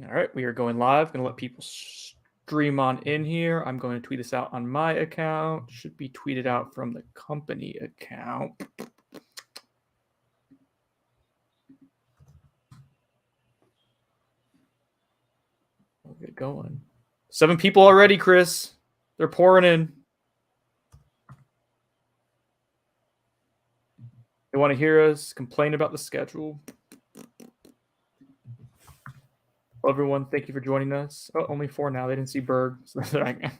All right, we are going live. Going to let people stream on in here. I'm going to tweet this out on my account. Should be tweeted out from the company account. We'll get going. 7 people already, Chris. They're pouring in. They want to hear us complain about the schedule. Hello, everyone. Thank you for joining us. Oh, only 4 now. They didn't see Berg. So all right.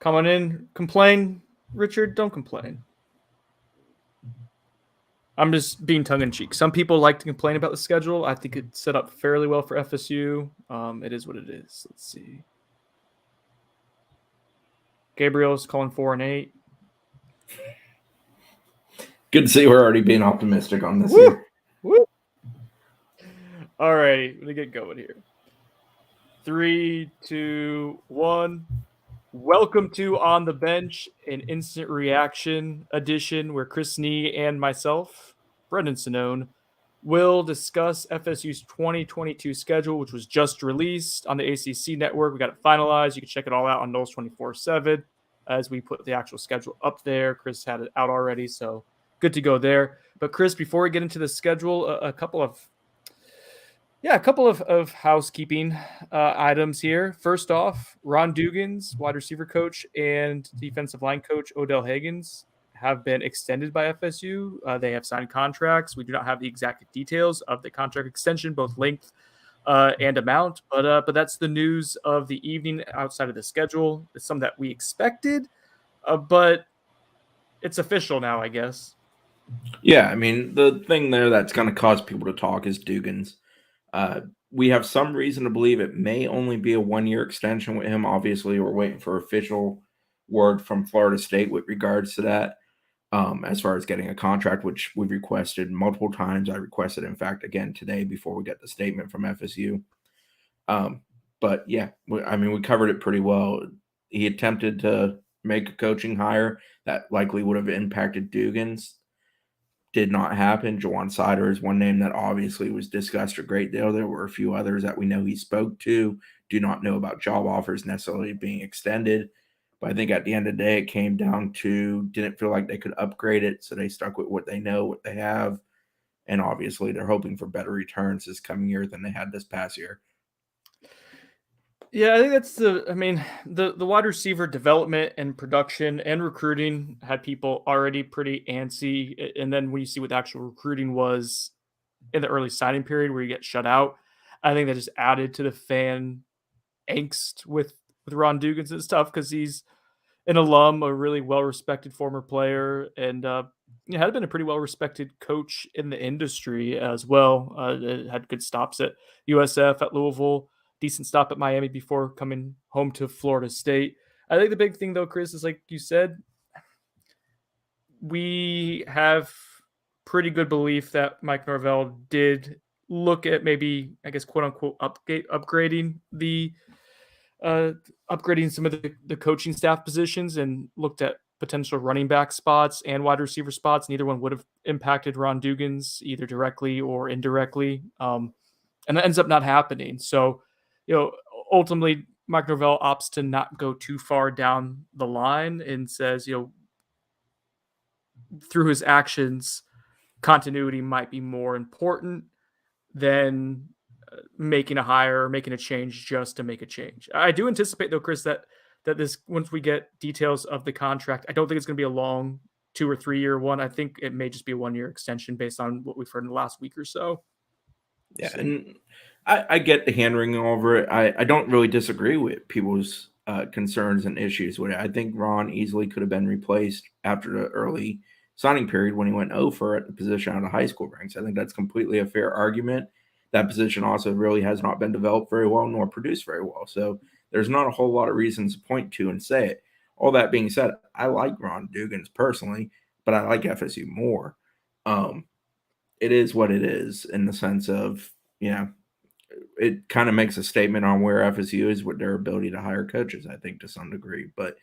Come on in. Complain. Richard, don't complain. I'm just being tongue-in-cheek. Some people like to complain about the schedule. I think it's set up fairly well for FSU. It is what it is. Let's see. Gabriel's calling 4 and 8. Good to see we're already being optimistic on this. Woo! Woo! All right, let me get going here. 3, 2, 1. Welcome to On the Bench, an instant reaction edition where Chris Nee and myself, Brendan Sonnone, will discuss FSU's 2022 schedule, which was just released on the ACC network. We got it finalized. You can check it all out on Knowles 24/7 as we put the actual schedule up there. Chris had it out already, so good to go there. But Chris, before we get into the schedule, a couple of housekeeping items here. First off, Ron Dugans, wide receiver coach, and defensive line coach Odell Haggins have been extended by FSU. They have signed contracts. We do not have the exact details of the contract extension, both length and amount, but that's the news of the evening outside of the schedule. It's something that we expected, but it's official now, I guess. Yeah, I mean, the thing there that's going to cause people to talk is Dugans. We have some reason to believe it may only be a 1-year extension with him. Obviously, we're waiting for official word from Florida State with regards to that. As far as getting a contract, which we've requested multiple times. I requested, in fact, again today before we get the statement from FSU. But yeah, we covered it pretty well. He attempted to make a coaching hire that likely would have impacted Dugans. Did not happen. Jawan Sider is one name that obviously was discussed a great deal. There were a few others that we know he spoke to. Do not know about job offers necessarily being extended. But I think at the end of the day, it came down to didn't feel like they could upgrade it. So they stuck with what they know, what they have. And obviously they're hoping for better returns this coming year than they had this past year. Yeah, I think that's the wide receiver development and production and recruiting had people already pretty antsy. And then when you see what the actual recruiting was in the early signing period where you get shut out, I think that just added to the fan angst with Ron Dugans. It's tough because he's an alum, a really well-respected former player, and had been a pretty well-respected coach in the industry as well. Had good stops at USF, at Louisville, decent stop at Miami before coming home to Florida State. I think the big thing, though, Chris, is like you said, we have pretty good belief that Mike Norvell did look at maybe, I guess, quote-unquote, upgrading some of the coaching staff positions and looked at potential running back spots and wide receiver spots. Neither one would have impacted Ron Dugans either directly or indirectly. And that ends up not happening. So, ultimately Mike Norvell opts to not go too far down the line and says, through his actions, continuity might be more important than making a hire or making a change just to make a change. I do anticipate, though, Chris, that this, once we get details of the contract, I don't think it's going to be a long 2 or 3 year one. I think it may just be a 1-year extension based on what we've heard in the last week or so. Yeah, and I get the hand-wringing over it. I don't really disagree with people's concerns and issues with it. I think Ron easily could have been replaced after the early signing period when he went over at the position out of high school ranks. I think that's completely a fair argument. That position also really has not been developed very well nor produced very well. So there's not a whole lot of reasons to point to and say it. All that being said, I like Ron Dugans personally, but I like FSU more. It is what it is in the sense of, it kind of makes a statement on where FSU is with their ability to hire coaches, I think, to some degree. But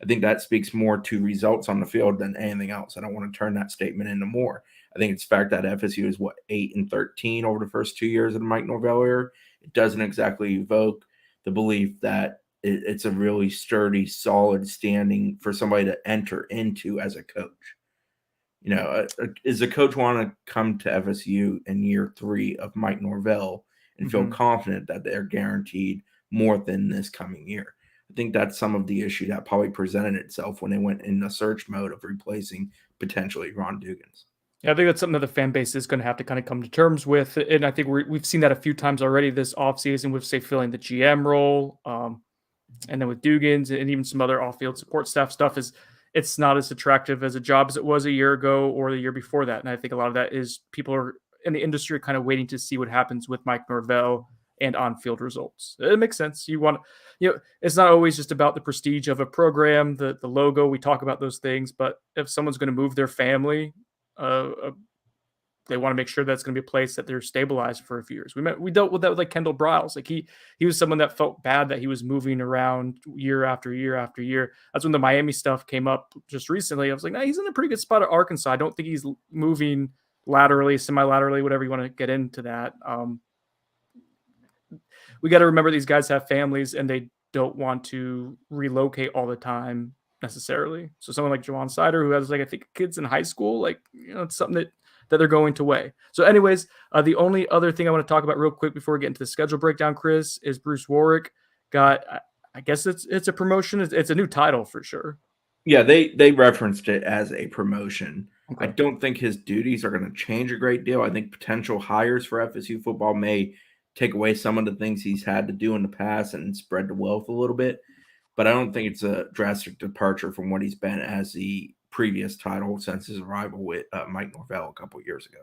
I think that speaks more to results on the field than anything else. I don't want to turn that statement into more. I think it's the fact that FSU is 8-13 over the first 2 years of the Mike Norvell era. It doesn't exactly evoke the belief that it's a really sturdy, solid standing for somebody to enter into as a coach. Is a coach want to come to FSU in year 3 of Mike Norvell and feel confident that they're guaranteed more than this coming year? I think that's some of the issue that probably presented itself when they went in the search mode of replacing potentially Ron Dugans. Yeah, I think that's something that the fan base is going to have to kind of come to terms with. And I think we've seen that a few times already this offseason with, say, filling the GM role. And then with Dugans and even some other off-field support staff stuff, it's not as attractive as a job as it was a year ago or the year before that. And I think a lot of that is people are in the industry kind of waiting to see what happens with Mike Norvell and on-field results. It makes sense. It's not always just about the prestige of a program, the logo. We talk about those things, but if someone's going to move their family, they want to make sure that's going to be a place that they're stabilized for a few years. We dealt with that with like Kendall Briles. Like he was someone that felt bad that he was moving around year after year after year. That's when the Miami stuff came up just recently. I was like, nah, he's in a pretty good spot at Arkansas. I don't think he's moving laterally, semi-laterally, whatever you want to get into that. We got to remember these guys have families and they don't want to relocate all the time necessarily. So someone like Jawan Sider, who has I think kids in high school, it's something that they're going to weigh. So anyways, the only other thing I want to talk about real quick before we get into the schedule breakdown, Chris, is Bruce Warwick got, I guess it's a promotion. It's a new title for sure. Yeah, they referenced it as a promotion. Okay. I don't think his duties are going to change a great deal. I think potential hires for FSU football may take away some of the things he's had to do in the past and spread the wealth a little bit. But I don't think it's a drastic departure from what he's been as the previous title since his arrival with Mike Norvell a couple of years ago.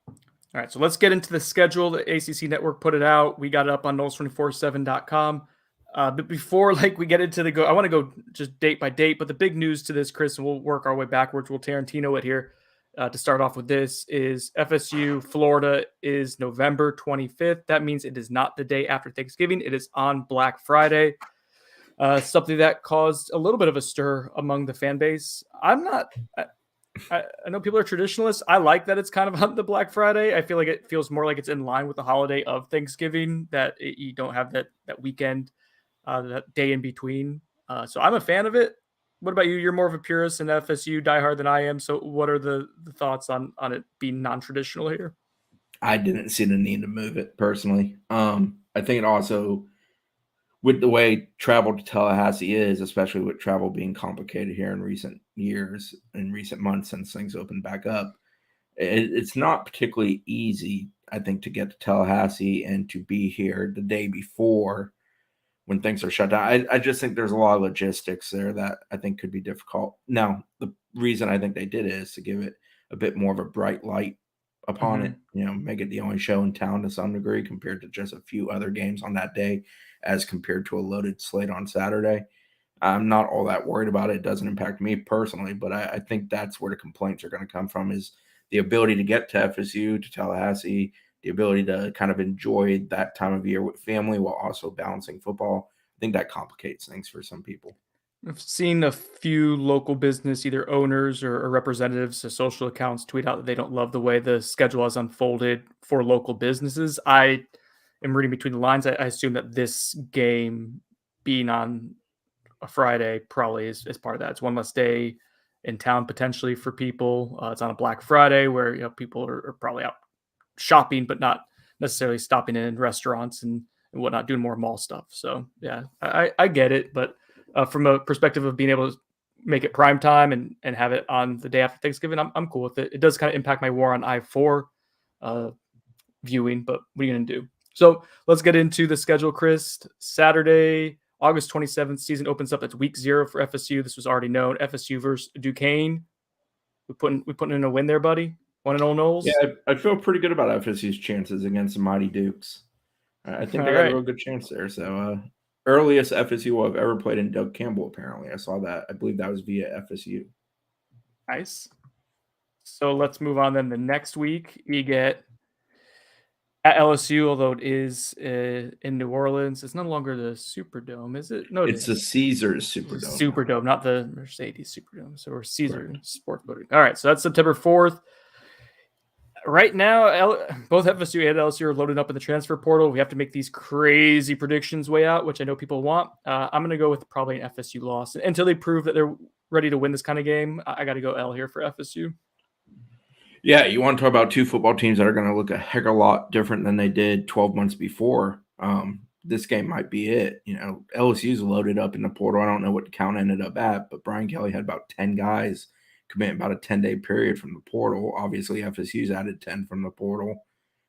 All right, so let's get into the schedule. The ACC Network put it out. We got it up on Knowles247.com. But before we get into I want to go just date by date. But the big news to this, Chris, and we'll work our way backwards. We'll Tarantino it here to start off with this, is FSU Florida is November 25th. That means it is not the day after Thanksgiving. It is on Black Friday. Something that caused a little bit of a stir among the fan base. I know people are traditionalists. I like that it's kind of on the Black Friday. I feel like it feels more like it's in line with the holiday of Thanksgiving, that you don't have that weekend, that day in between. So I'm a fan of it. What about you? You're more of a purist and FSU diehard than I am. So what are the thoughts on it being non-traditional here? I didn't see the need to move it personally. I think it also, with the way travel to Tallahassee is, especially with travel being complicated here in recent years, in recent months since things opened back up, it's not particularly easy, I think, to get to Tallahassee and to be here the day before when things are shut down. I just think there's a lot of logistics there that I think could be difficult. Now, the reason I think they did it is to give it a bit more of a bright light upon it, make it the only show in town to some degree compared to just a few other games on that day as compared to a loaded slate on Saturday. I'm not all that worried about it. It doesn't impact me personally, but I think that's where the complaints are going to come from, is the ability to get to FSU, to Tallahassee, the ability to kind of enjoy that time of year with family while also balancing football. I think that complicates things for some people. I've seen a few local business, either owners or representatives of social accounts, tweet out that they don't love the way the schedule has unfolded for local businesses. I am reading between the lines. I assume that this game being on a Friday probably is part of that. It's one less day in town potentially for people. It's on a Black Friday where people are probably out shopping, but not necessarily stopping in restaurants and whatnot, doing more mall stuff. So yeah, I get it, but from a perspective of being able to make it prime time and have it on the day after Thanksgiving, I'm cool with it. It does kind of impact my war on I-4 viewing, but what are you going to do? So let's get into the schedule, Chris. Saturday, August 27th, season opens up. That's week 0 for FSU. This was already known. FSU versus Duquesne. We putting in a win there, buddy. 1-0 Knowles. Yeah, I feel pretty good about FSU's chances against the mighty Dukes. I think they got a real good chance there. So earliest FSU I've ever played in Doug Campbell, apparently. I saw that. I believe that was via FSU. Nice. So let's move on then. The next week, you get at LSU, although it is in New Orleans. It's no longer the Superdome, is it? No, It's the Caesars Superdome. Superdome, not the Mercedes Superdome. So we're Caesar Sports Boating. All right, so that's September 4th. Right now, both FSU and LSU are loaded up in the transfer portal. We have to make these crazy predictions way out, which I know people want. I'm going to go with probably an FSU loss. Until they prove that they're ready to win this kind of game, I got to go L here for FSU. Yeah, you want to talk about two football teams that are going to look a heck of a lot different than they did 12 months before. This game might be it. LSU's loaded up in the portal. I don't know what the count ended up at, but Brian Kelly had about 10 guys commit about a 10-day period from the portal. Obviously, FSU's added 10 from the portal.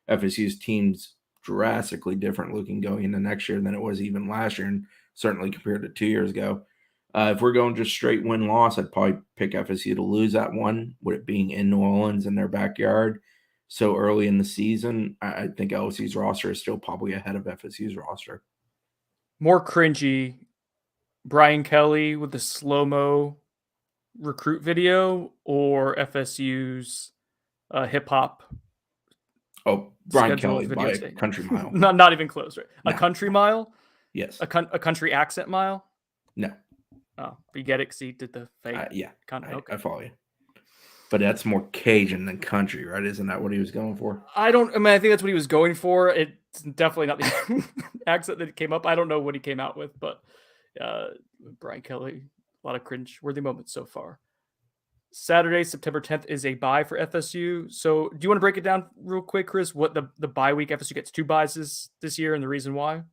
FSU's team's drastically different looking going into next year than it was even last year, and certainly compared to 2 years ago. If we're going just straight win-loss, I'd probably pick FSU to lose that one, with it being in New Orleans in their backyard so early in the season. I think LSU's roster is still probably ahead of FSU's roster. More cringy, Brian Kelly with the slow-mo recruit video or FSU's hip-hop? Oh, Brian Kelly by a country mile. not even close, right? No. A country mile? Yes. A country accent mile? No. Oh, you get it because he did the fake. Yeah, okay. I follow you. But that's more Cajun than country, right? Isn't that what he was going for? I think that's what he was going for. It's definitely not the accent that came up. I don't know what he came out with, but Brian Kelly, a lot of cringe-worthy moments so far. Saturday, September 10th is a bye for FSU. So do you want to break it down real quick, Chris, what the bye week FSU gets 2 byes this year and the reason why?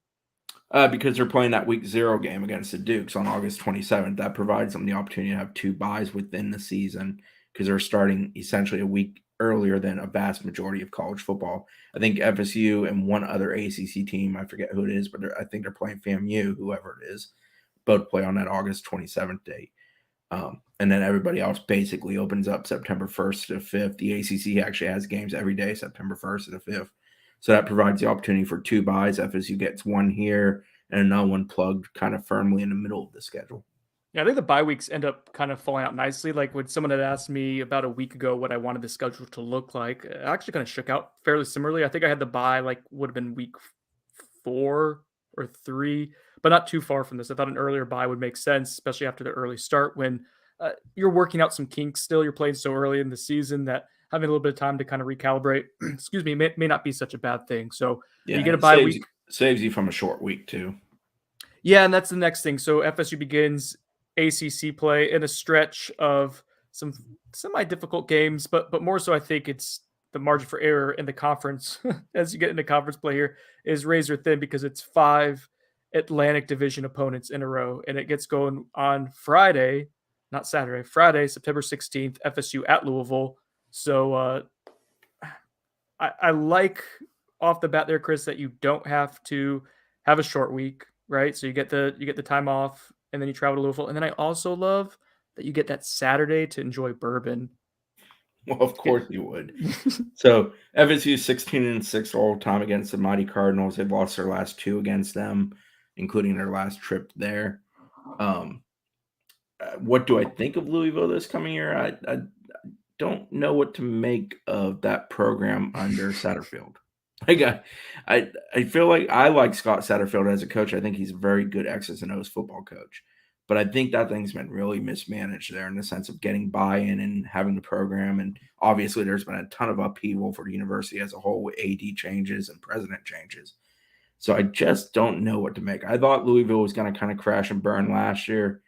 Because they're playing that week 0 game against the Dukes on August 27th. That provides them the opportunity to have 2 byes within the season because they're starting essentially a week earlier than a vast majority of college football. I think FSU and one other ACC team, I forget who it is, but I think they're playing FAMU, whoever it is, both play on that August 27th date. And then everybody else basically opens up September 1st to 5th. The ACC actually has games every day, September 1st to the 5th. So that provides the opportunity for 2 byes. FSU gets 1 here and another one plugged kind of firmly in the middle of the schedule. Yeah, I think the bye weeks end up kind of falling out nicely. Like when someone had asked me about a week ago what I wanted the schedule to look like, it actually kind of shook out fairly similarly. I think I had the bye would have been week 4 or 3, but not too far from this. I thought an earlier bye would make sense, especially after the early start when you're working out some kinks still. You're playing so early in the season that having a little bit of time to kind of recalibrate, excuse me, may not be such a bad thing. So yeah, you get a bye week. Saves you from a short week too. Yeah, and that's the next thing. So FSU begins ACC play in a stretch of some semi-difficult games, but more so I think it's the margin for error in the conference as you get into conference play here is razor thin because it's 5 Atlantic Division opponents in a row, and it gets going on Friday, not Saturday, Friday, September 16th, FSU at Louisville. So I like off the bat there, Chris, that you don't have to have a short week, right? So you get the time off, and then you travel to Louisville. And then I also love that you get that Saturday to enjoy bourbon. Well, of course you would. So FSU 16-6 all time against the mighty Cardinals. They've lost their last 2 against them, including their last trip there. What do I think of Louisville this coming year? I don't know what to make of that program under Satterfield. I feel like I like Scott Satterfield as a coach. I think he's a very good X's and O's football coach. But I think that thing's been really mismanaged there in the sense of getting buy-in and having the program. And obviously there's been a ton of upheaval for the university as a whole with AD changes and president changes. So I just don't know what to make. I thought Louisville was going to kind of crash and burn last year.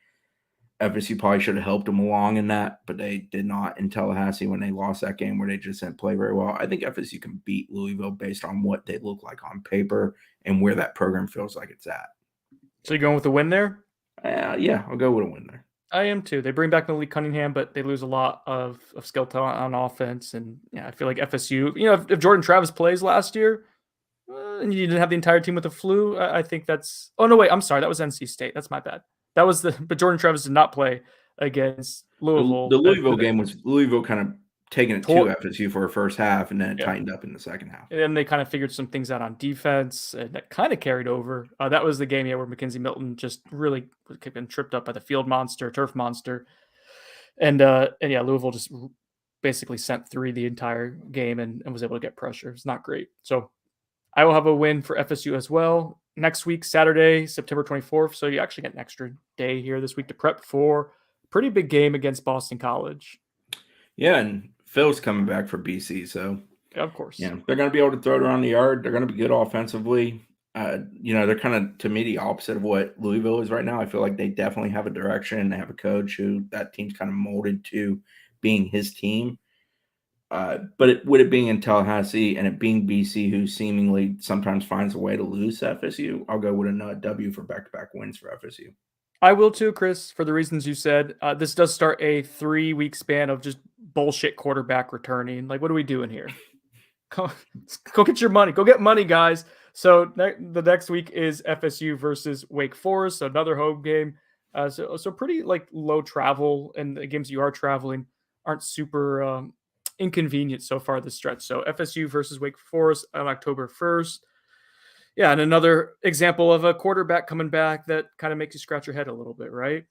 FSU probably should have helped them along in that, but they did not in Tallahassee when they lost that game where they just didn't play very well. I think FSU can beat Louisville based on what they look like on paper and where that program feels like it's at. So you're going with a win there? Yeah, I'll go with a win there. I am too. They bring back Malik Cunningham, but they lose a lot of skill talent on offense. And yeah, I feel like FSU, if Jordan Travis plays last year and you didn't have the entire team with the flu, I think that's – oh, no, wait. I'm sorry. That was NC State. That's my bad. That was but Jordan Travis did not play against Louisville. The Louisville game was Louisville kind of taking it to FSU for a first half, and then it tightened up in the second half. And then they kind of figured some things out on defense, and that kind of carried over. That was the game, where Mackenzie Milton just really been tripped up by the turf monster. And Louisville just basically sent 3 the entire game and was able to get pressure. It's not great. So I will have a win for FSU as well. Next week, Saturday, September 24th. So you actually get an extra day here this week to prep for a pretty big game against Boston College. Yeah, and Phil's coming back for BC, so of course. Yeah, they're going to be able to throw it around the yard. They're going to be good offensively. They're kind of, to me, the opposite of what Louisville is right now. I feel like they definitely have a direction. They have a coach who that team's kind of molded to being his team. But with it being in Tallahassee and it being BC, who seemingly sometimes finds a way to lose to FSU, I'll go with a W for back-to-back wins for FSU. I will too, Chris, for the reasons you said. This does start a 3-week span of just bullshit quarterback returning. Like, what are we doing here? Go get your money. Go get money, guys. So the next week is FSU versus Wake Forest, so another home game. So pretty like low travel, and the games you are traveling aren't super inconvenient so far this stretch. So FSU versus Wake Forest on October 1st. Yeah, and another example of a quarterback coming back that kind of makes you scratch your head a little bit, right?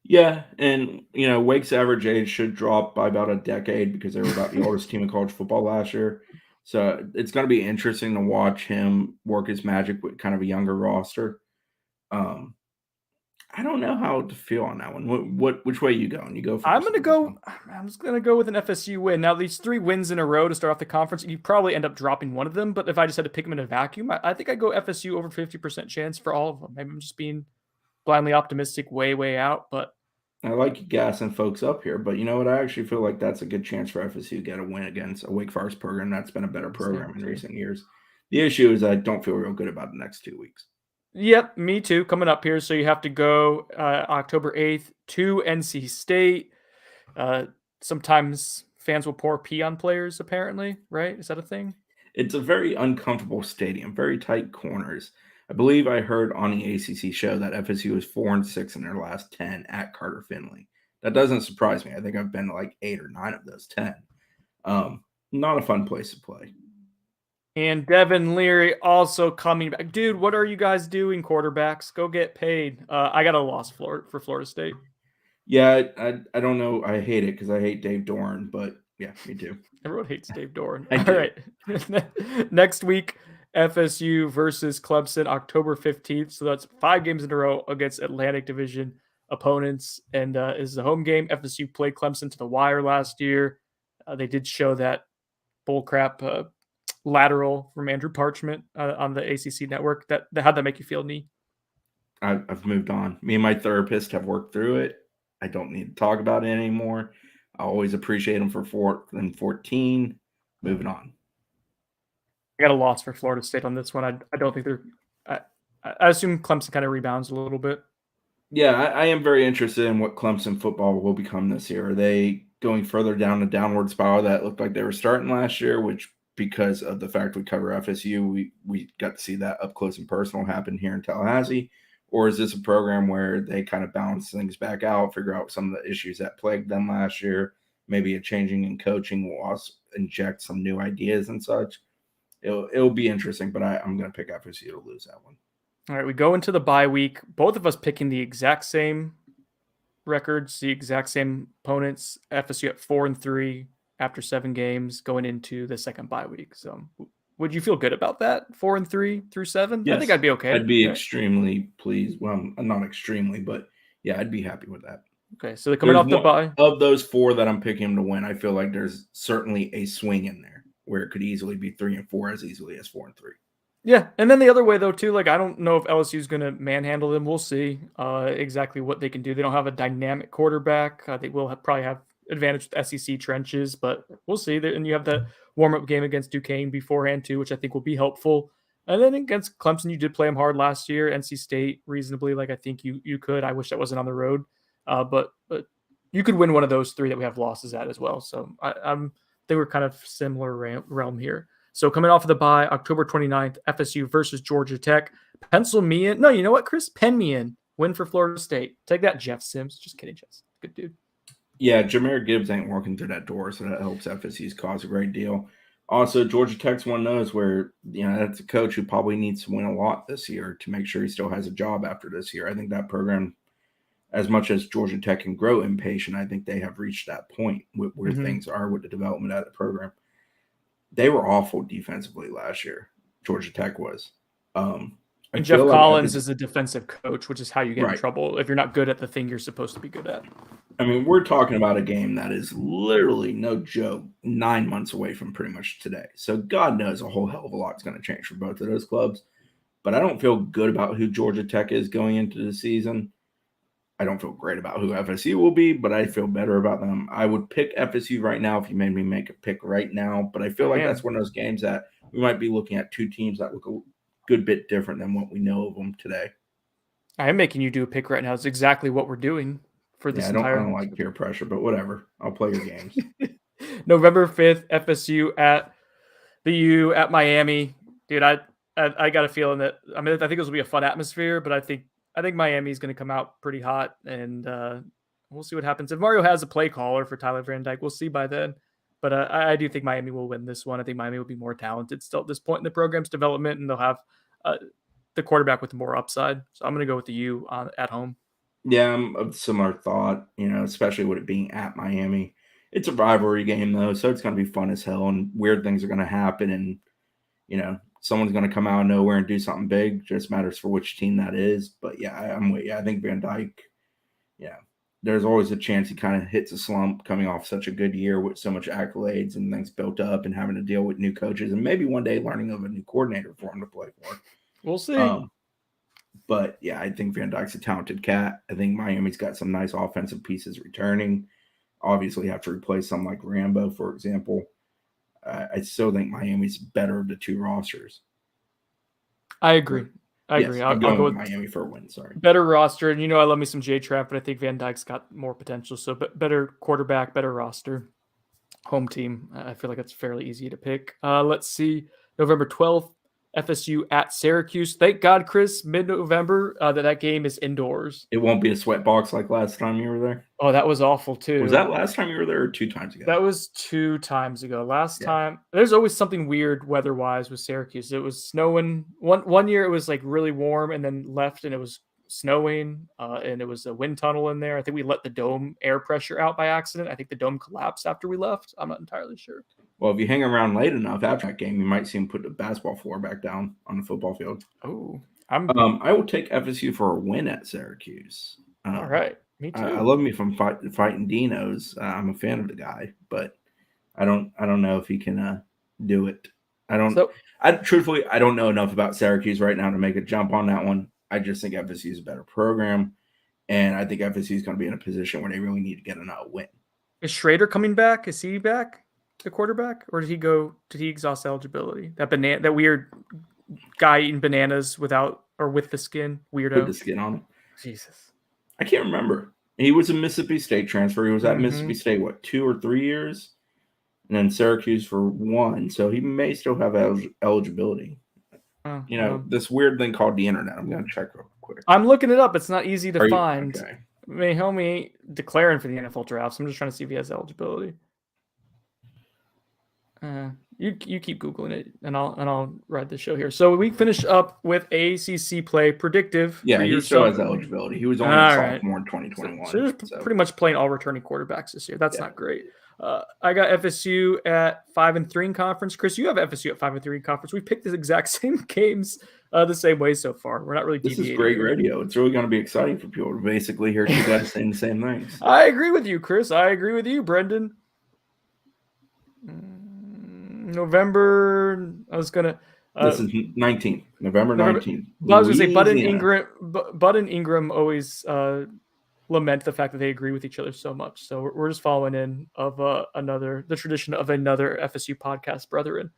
Yeah, and Wake's average age should drop by about a decade because they were about the oldest team in college football last year. So it's going to be interesting to watch him work his magic with kind of a younger roster. I don't know how to feel on that one. Which way you going? You go first. I'm just gonna go with an FSU win. Now these 3 wins in a row to start off the conference, you probably end up dropping one of them. But if I just had to pick them in a vacuum, I think I'd go FSU over 50% chance for all of them. Maybe I'm just being blindly optimistic, way out. But I like you gassing folks up here, but you know what? I actually feel like that's a good chance for FSU to get a win against a Wake Forest program that's been a better program in recent years. The issue is I don't feel real good about the next 2 weeks. Yep, me too. Coming up here, so you have to go October 8th to NC State. Sometimes fans will pour pee on players, apparently, right? Is that a thing? It's a very uncomfortable stadium, very tight corners. I believe I heard on the ACC show that FSU is 4-6 in their last 10 at Carter Finley. That doesn't surprise me. I think I've been to like 8 or 9 of those 10. Not a fun place to play. And Devin Leary also coming back. Dude, what are you guys doing, quarterbacks? Go get paid. I got a loss for Florida State. Yeah, I don't know. I hate it because I hate Dave Doran, but yeah, me too. Everyone hates Dave Doran. All right. Next week, FSU versus Clemson, October 15th. So that's 5 games in a row against Atlantic Division opponents. And is the home game. FSU played Clemson to the wire last year. They did show that bullcrap lateral from Andrew Parchment on the ACC network. How'd that make you feel, Nee? I've moved on. Me and my therapist have worked through it. I don't need to talk about it anymore. I always appreciate them for 4th and 14. Moving on. I got a loss for Florida State on this one. I don't think they're. I assume Clemson kind of rebounds a little bit. Yeah, I am very interested in what Clemson football will become this year. Are they going further down the downward spiral that looked like they were starting last year, which because of the fact we cover FSU, we got to see that up close and personal happen here in Tallahassee? Or is this a program where they kind of balance things back out, figure out some of the issues that plagued them last year? Maybe a changing in coaching will also inject some new ideas and such. It'll be interesting, but I'm going to pick FSU to lose that one. All right, we go into the bye week. Both of us picking the exact same records, the exact same opponents. FSU at 4-3 after 7 games going into the second bye week. So would you feel good about that? 4-3 through 7? Yes, I think I'd be okay. I'd be extremely pleased. Well, not extremely, but yeah, I'd be happy with that. Okay, so they're coming off the bye. Of those 4 that I'm picking to win, I feel like there's certainly a swing in there where it could easily be 3-4 as easily as 4-3. Yeah, and then the other way, though, too, like I don't know if LSU is going to manhandle them. We'll see exactly what they can do. They don't have a dynamic quarterback. They will probably have advantage with SEC trenches, but we'll see. And you have the warm-up game against Duquesne beforehand, too, which I think will be helpful. And then against Clemson, you did play them hard last year. NC State, reasonably, like I think you could. I wish that wasn't on the road. But you could win one of those 3 that we have losses at as well. So they were kind of similar realm here. So coming off of the bye, October 29th, FSU versus Georgia Tech. Pencil me in. No, you know what, Chris? Pen me in. Win for Florida State. Take that, Jeff Sims. Just kidding, Jeff. Good dude. Yeah, Jameer Gibbs ain't walking through that door, so that helps FSU's cause a great deal. Also, Georgia Tech's one of those where, that's a coach who probably needs to win a lot this year to make sure he still has a job after this year. I think that program, as much as Georgia Tech can grow impatient, I think they have reached that point where things are with the development of the program. They were awful defensively last year. Georgia Tech was. And Jeff Collins is a defensive coach, which is how you get in trouble if you're not good at the thing you're supposed to be good at. I mean, we're talking about a game that is literally, no joke, 9 months away from pretty much today. So God knows a whole hell of a lot's going to change for both of those clubs. But I don't feel good about who Georgia Tech is going into the season. I don't feel great about who FSU will be, but I feel better about them. I would pick FSU right now if you made me make a pick right now. But I feel like that's one of those games that we might be looking at two teams that look a good bit different than what we know of them today. I am making you do a pick right now. It's exactly what we're doing for this entire. I don't like peer pressure, but whatever. I'll play your games. November 5th, FSU at the U at Miami. Dude, I got a feeling that I think this will be a fun atmosphere, but I think Miami's going to come out pretty hot, and we'll see what happens. If Mario has a play caller for Tyler Van Dyke, we'll see by then. But I do think Miami will win this one. I think Miami will be more talented still at this point in the program's development, and they'll have the quarterback with more upside. So I'm going to go with the U at home. Yeah, I'm of similar thought, especially with it being at Miami. It's a rivalry game, though, so it's going to be fun as hell, and weird things are going to happen, and, someone's going to come out of nowhere and do something big. Just matters for which team that is. But, yeah, I'm with you. I think Van Dyke, there's always a chance he kind of hits a slump coming off such a good year with so much accolades and things built up and having to deal with new coaches and maybe one day learning of a new coordinator for him to play for. We'll see. But, yeah, I think Van Dyke's a talented cat. I think Miami's got some nice offensive pieces returning. Obviously, have to replace some like Rambo, for example. I still think Miami's better of the two rosters. I agree. I'll go with Miami for a win. Sorry. Better roster. And, I love me some J-Trap, but I think Van Dyke's got more potential. So better quarterback, better roster. Home team. I feel like it's fairly easy to pick. Let's see. November 12th. FSU at Syracuse. Thank God, Chris, mid-November, that game is indoors. It won't be a sweat box like last time you were there? Oh, that was awful, too. Was that last time you were there or 2 times ago? That was 2 times ago. Last time, there's always something weird weather-wise with Syracuse. It was snowing. One year it was like really warm and then left and it was snowing and it was a wind tunnel in there. I think we let the dome air pressure out by accident. I think the dome collapsed after we left. I'm not entirely sure. Well, if you hang around late enough after that game, you might see him put the basketball floor back down on the football field. Oh, I will take FSU for a win at Syracuse. All right, me too. I love me from fighting Dinos. I'm a fan of the guy, but I don't know if he can do it. Truthfully, I don't know enough about Syracuse right now to make a jump on that one. I just think FSU is a better program, and I think FSU is going to be in a position where they really need to get a win. Is Schrader coming back? Is he back? The quarterback, or did he exhaust eligibility? That weird guy eating bananas without or with the skin, weirdo. With the skin on it. Jesus. I can't remember. He was a Mississippi State transfer. He was at Mississippi State, 2 or 3 years? And then Syracuse for 1. So he may still have eligibility. This weird thing called the internet. I'm going to check real quick. I'm looking it up. It's not easy to find. Okay. I mean, homie ain't declaring for the NFL draft. So I'm just trying to see if he has eligibility. You keep Googling it, and I'll ride the show here. So we finish up with ACC play predictive. Yeah, he still has eligibility. He was only a sophomore in 2021. So pretty much playing all returning quarterbacks this year. That's not great. I got FSU at 5-3 in conference. Chris, you have FSU at 5-3 in conference. We picked the exact same games the same way so far. We're not really deviating. This is great radio. It's really going to be exciting for people to basically hear two guys saying the same things. I agree with you, Chris. I agree with you, Brendan. November, I was going to... this is 19th, November 19th. I was going to say, Bud and Ingram always lament the fact that they agree with each other so much. So we're just following in of the tradition of another FSU podcast, brethren.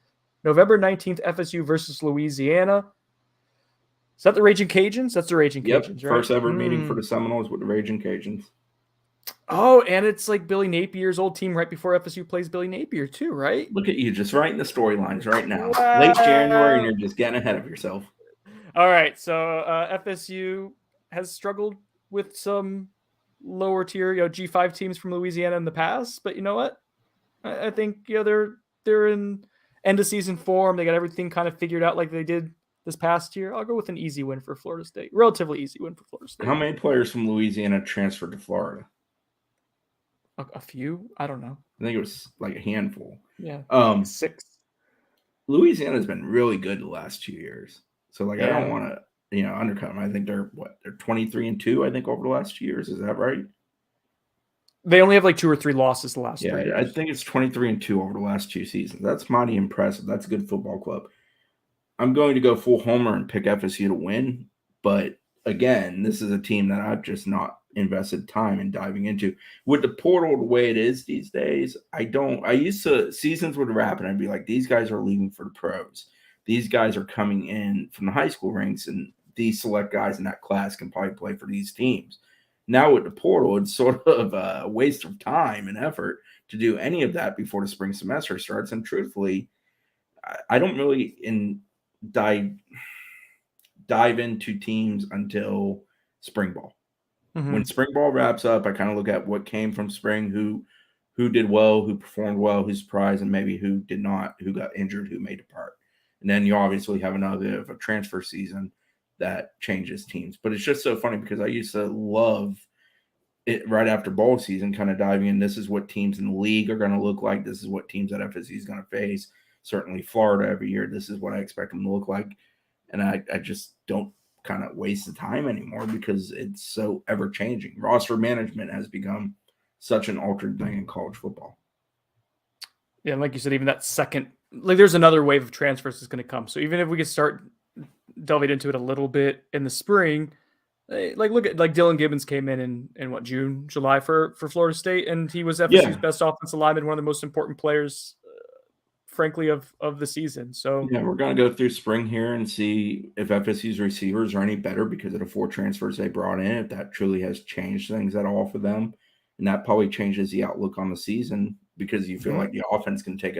November 19th, FSU versus Louisiana. Is that the Raging Cajuns? That's the Raging Cajuns, right? First ever meeting for the Seminoles with the Raging Cajuns. Oh, and it's like Billy Napier's old team right before FSU plays Billy Napier too, right? Look at you just writing the storylines right now. Wow. Late January, and you're just getting ahead of yourself. All right, so FSU has struggled with some lower tier, G5 teams from Louisiana in the past. But you know what? I think they're in end of season form. They got everything kind of figured out like they did this past year. I'll go with an easy win for Florida State. Relatively easy win for Florida State. How many players from Louisiana transferred to Florida? A few? I don't know. I think it was like a handful. Yeah. Like 6. Louisiana's been really good the last 2 years. So I don't want to, undercut them. I think they're 23-2, I think, over the last 2 years. Is that right? They only have like 2 or 3 losses the last 3 years. I think it's 23-2 over the last 2 seasons. That's mighty impressive. That's a good football club. I'm going to go full homer and pick FSU to win. But again, this is a team that I've just not invested time in diving into. With the portal the way it is these days, I used to, seasons would wrap and I'd be like, these guys are leaving for the pros. These guys are coming in from the high school ranks, and these select guys in that class can probably play for these teams. Now with the portal, it's sort of a waste of time and effort to do any of that before the spring semester starts. And truthfully, I don't really dive into teams until spring ball. Mm-hmm. When spring ball wraps up, I kind of look at what came from spring, who did well, who performed well, who surprised, and maybe who did not, who got injured, who made a part. And then you obviously have another bit of a transfer season that changes teams. But it's just so funny because I used to love it right after bowl season, kind of diving in. This is what teams in the league are going to look like. This is what teams at FSU is going to face. Certainly Florida every year. This is what I expect them to look like. And I just don't kind of waste the time anymore because it's so ever changing. Roster management has become such an altered thing in college football. Yeah, and like you said, even that second, like there's another wave of transfers that's going to come. So even if we could start delving into it a little bit in the spring, like look at like Dylan Gibbons came in what, June, July for Florida State, and he was FSU's best offensive lineman, one of the most important players, frankly, of the season. So yeah, we're going to go through spring here and see if FSU's receivers are any better because of the 4 transfers they brought in, if that truly has changed things at all for them. And that probably changes the outlook on the season because you feel like the offense can take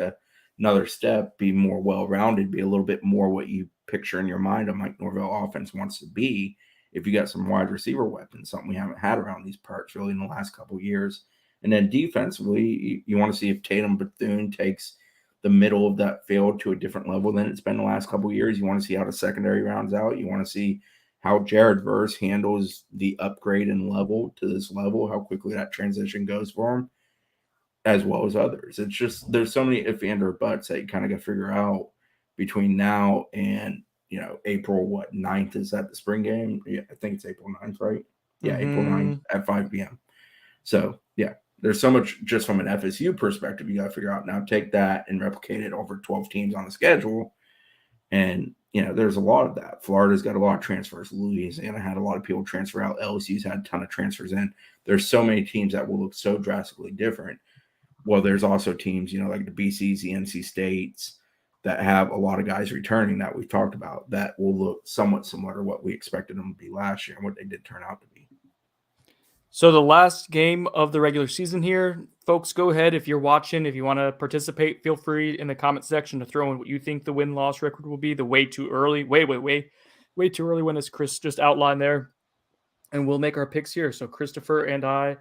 another step, be more well-rounded, be a little bit more what you picture in your mind a Mike Norvell offense wants to be if you got some wide receiver weapons, something we haven't had around these parts really in the last couple of years. And then defensively, you want to see if Tatum Bethune takes the middle of that field to a different level than it's been the last couple of years. You want to see how the secondary rounds out. You want to see how Jared Verse handles the upgrade and level to this level, how quickly that transition goes for him, as well as others. It's just there's so many if and or buts that you kind of got to figure out between now and April 9th is that the spring game? Yeah, I think it's April 9th, right? Yeah, April 9th at 5 p.m. So yeah, there's so much just from an FSU perspective you got to figure out. Now take that and replicate it over 12 teams on the schedule. And, there's a lot of that. Florida's got a lot of transfers. Louisiana had a lot of people transfer out. LSU's had a ton of transfers in. There's so many teams that will look so drastically different. Well, there's also teams, like the BCs, the NC States, that have a lot of guys returning that we've talked about that will look somewhat similar to what we expected them to be last year and what they did turn out to be. So the last game of the regular season here, folks, go ahead. If you're watching, if you want to participate, feel free in the comment section to throw in what you think the win-loss record will be. The way too early, way too early one, as Chris just outlined there. And we'll make our picks here. So Christopher and I,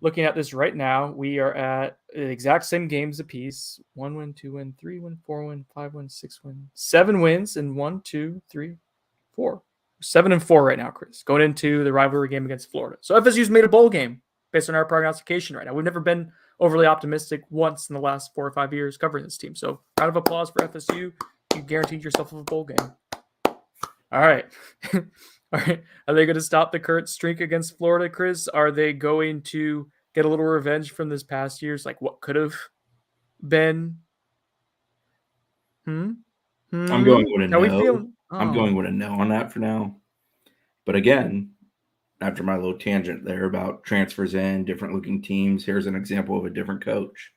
looking at this right now, we are at the exact same games apiece. 1 win, 2 win, 3 win, 4 win, 5 win, 6 win, 7 wins, and 1, 2, 3, 4. 7-4 right now, Chris, going into the rivalry game against Florida. So FSU's made a bowl game based on our prognostication right now. We've never been overly optimistic once in the last 4 or 5 years covering this team. So round of applause for FSU. You guaranteed yourself a bowl game. All right. All right. Are they going to stop the current streak against Florida, Chris? Are they going to get a little revenge from this past year's, like what could have been? I'm going with a no. I'm going with a no on that for now. But again, after my little tangent there about transfers in, different looking teams, here's an example of a different coach.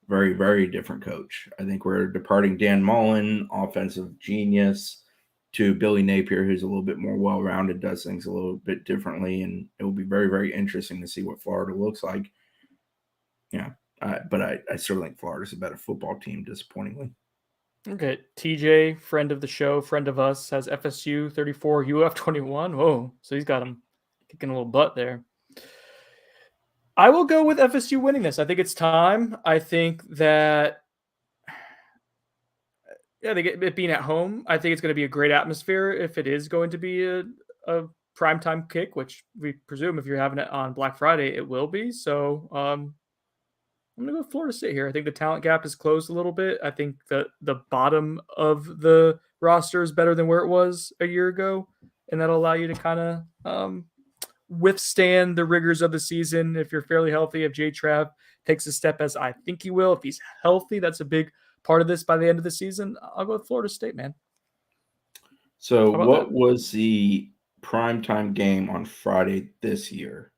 Very, very different coach. I think we're departing Dan Mullen, offensive genius, to Billy Napier, who's a little bit more well-rounded, does things a little bit differently, and it will be very, very interesting to see what Florida looks like. Yeah, but I still think Florida's a better football team, disappointingly. Okay, TJ, friend of the show, friend of us, has FSU 34, UF 21. Whoa, so he's got him kicking a little butt there. I will go with FSU winning this. I think it's time. I think that they get it being at home. I think it's going to be a great atmosphere if it is going to be a primetime kick, which we presume if you're having it on Black Friday, it will be. So I'm going to go with Florida State here. I think the talent gap is closed a little bit. I think the bottom of the roster is better than where it was a year ago, and that'll allow you to kind of withstand the rigors of the season if you're fairly healthy. If J-Trav takes a step as I think he will, if he's healthy, that's a big part of this by the end of the season. I'll go with Florida State, man. So what was the primetime game on Friday this year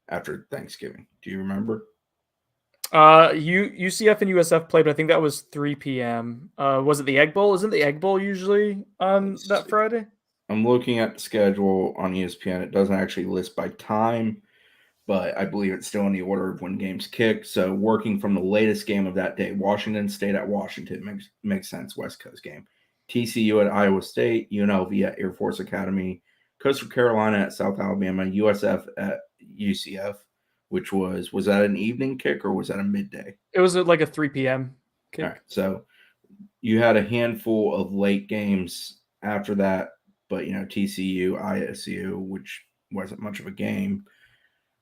after Thanksgiving? Do you remember? UCF and USF played, but I think that was 3 p.m. Was it the Egg Bowl? Isn't the Egg Bowl usually on that Friday? I'm looking at the schedule on ESPN. It doesn't actually list by time, but I believe it's still in the order of when games kick. So working from the latest game of that day, Washington State at Washington makes sense, West Coast game. TCU at Iowa State, UNLV at Air Force Academy, Coastal Carolina at South Alabama, USF at UCF, which was that an evening kick or was that a midday? It was like a 3 p.m. kick. All right, so you had a handful of late games after that, but TCU, ISU, which wasn't much of a game,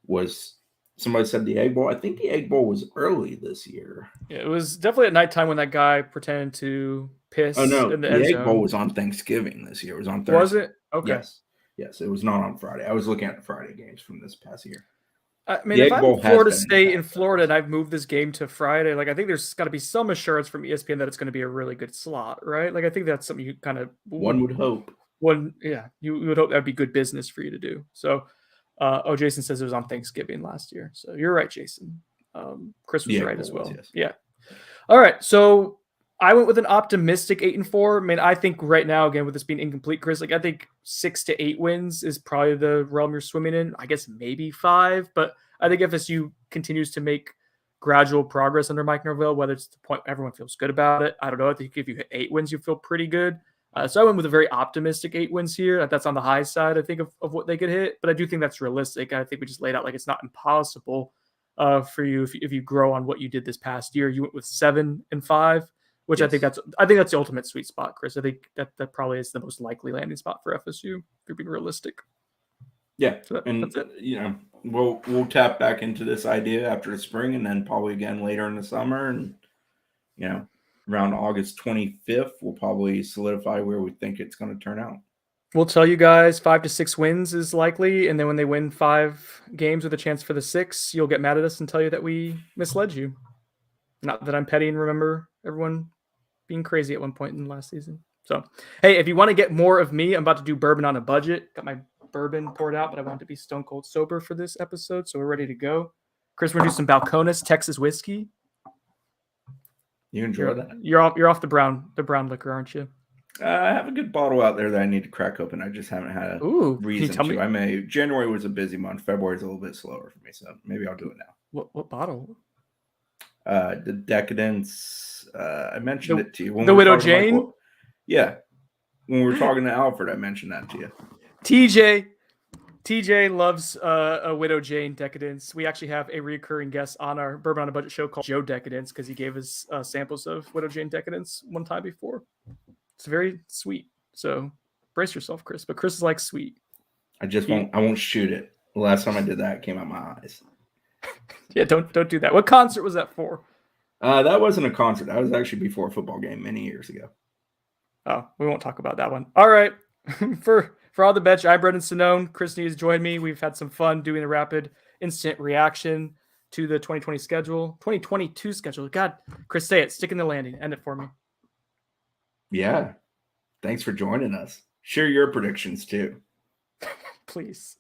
was somebody said the Egg Bowl. I think the Egg Bowl was early this year. Yeah, it was definitely at nighttime when that guy pretended to piss. Oh no, in the Egg zone. Bowl was on Thanksgiving this year. It was on Thursday. Was it? Okay. Yes, it was not on Friday. I was looking at the Friday games from this past year. I mean, if I'm Florida State in Florida and I've moved this game to Friday, I think there's got to be some assurance from ESPN that it's going to be a really good slot, right? I think that's something you kind of one would hope. You would hope that would be good business for you to do. So, Jason says it was on Thanksgiving last year. So you're right, Jason. Chris was right as well. Yes. Yeah. All right. So I went with an optimistic 8-4. I mean, I think right now, again, with this being incomplete, Chris, I think 6 to 8 wins is probably the realm you're swimming in. I guess maybe 5, but I think FSU continues to make gradual progress under Mike Norvell, whether it's the point everyone feels good about it. I don't know. I think if you hit 8 wins, you feel pretty good. So I went with a very optimistic 8 wins here. That's on the high side, I think, of what they could hit, but I do think that's realistic. I think we just laid out it's not impossible for you if you grow on what you did this past year. You went with 7 and 5. Which yes. I think that's the ultimate sweet spot, Chris. I think that probably is the most likely landing spot for FSU if you're being realistic. Yeah, so that's it. We'll tap back into this idea after the spring, and then probably again later in the summer, and around August 25th, we'll probably solidify where we think it's going to turn out. We'll tell you guys 5 to 6 wins is likely, and then when they win 5 games with a chance for the 6, you'll get mad at us and tell you that we misled you. Not that I'm petty and remember everyone being crazy at one point in the last season. So, hey, if you want to get more of me, I'm about to do bourbon on a budget. Got my bourbon poured out, but I want to be stone cold sober for this episode, so we're ready to go. Chris, we're going to do some Balcones Texas whiskey. You enjoy that? You're off the brown liquor, aren't you? I have a good bottle out there that I need to crack open. I just haven't had a reason to. January was a busy month. February is a little bit slower for me, so maybe I'll do it now. What bottle? The Decadence. I mentioned it to you. When the Widow Jane? Yeah. When we were talking to Alfred, I mentioned that to you. TJ loves a Widow Jane Decadence. We actually have a recurring guest on our Bourbon on a Budget show called Joe Decadence because he gave us samples of Widow Jane Decadence one time before. It's very sweet. So brace yourself, Chris. But Chris is like sweet. I won't shoot it. The last time I did that, it came out my eyes. Yeah, don't do that. What concert was that for? That wasn't a concert. That was actually before a football game many years ago. Oh, we won't talk about that one. All right. For all the bench, I'm Brendan Sinone. Chris Nees joined me. We've had some fun doing a rapid instant reaction to the 2022 schedule. God, Chris, say it. Stick in the landing. End it for me. Yeah. Thanks for joining us. Share your predictions too. Please.